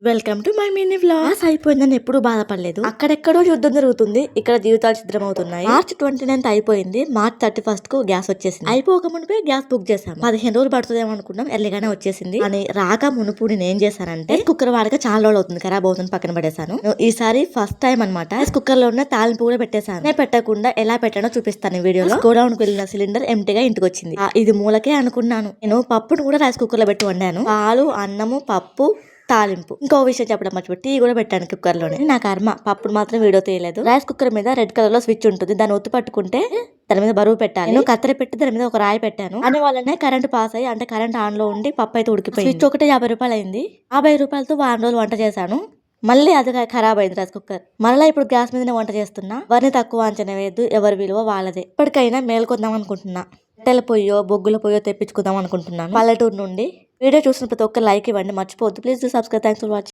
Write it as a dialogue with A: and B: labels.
A: Welcome to my mini vlogs. అయిపోయిందని ఎప్పుడు బాధపడలేదు. అక్కడెక్కడో యుద్ధం జరుగుతుంది, ఇక్కడ జీవితాలు సిద్ధమవుతున్నాయి. మార్చ్ 29 అయిపోయింది. మార్చ్ 31 కు గ్యాస్ వచ్చేసింది. అయిపోక మునిపే గ్యాస్ బుక్ చేశాను. 15 రోజులు పడుతుందేమో అనుకున్నాం, ఎర్లీగానే వచ్చేసింది. అని రాక మునుపు నేను ఏం చేశానంటే కుక్కర్ వాడక చాలా రోజులు అవుతుంది, ఖరాబ్ అవుతుంది, పక్కన పడేశాను. ఈసారి ఫస్ట్ టైం అనమాట కుక్కర్ లో ఉన్న తాలింపు కూడా పెట్టేశాను. నేను పెట్టకుండా ఎలా పెట్టానో చూపిస్తాను ఈ వీడియోలో. గోడౌన్ కు వెళ్ళిన సిలిండర్ ఎంటీగా ఇంటికి వచ్చింది. ఇది మూలకే అనుకున్నాను. నేను పప్పును కూడా రైస్ కుక్కర్ లో పెట్టి వండాను. పాలు, అన్నము, పప్పు, తాలింపు. ఇంకో విషయం చెప్పడం మర్చిపోయి టీ కూడా పెట్టాను కుక్కర్ లోనే. నా కర్మ, పప్పుడు మాత్రం వీడియో తీయలేదు. రైస్ కుక్కర్ మీద రెడ్ కలర్ లో స్విచ్ ఉంటుంది, దాన్ని ఒత్తి పట్టుకుంటే దాని మీద బరువు పెట్టాలి. నేను కత్తెర పెట్టి దాని మీద ఒక రాయి పెట్టాను. అని వాళ్ళనే కరెంట్ పాస్ అయ్యి, అంటే కరెంట్ ఆన్ లో ఉండి పప్పు అయితే ఉడికిపోయింది. స్విచ్ ఒకటే 50 రూపాయలు అయింది. 50 రూపాయలతో వారం రోజులు వంట చేశాను. మళ్ళీ అది ఖరాబ్ అయింది రైస్ కుక్కర్. మళ్ళీ ఇప్పుడు గ్యాస్ మీదనే వంట చేస్తున్నా. వారిని తక్కువ అంచనా వేయద్దు, ఎవరి విలువ వాళ్ళదే. ఇప్పటికైనా మేల్కొందాం అనుకుంటున్నా. కట్టెల పొయ్యో బొగ్గుల పొయ్యో తెప్పించుకుందాం అనుకుంటున్నాను పల్లెటూరు నుండి. వీడియో చూసిన ప్రతి ఒక్క లైక్ ఇవ్వండి, మర్చిపోవద్దు. Please do subscribe. Thanks for watching.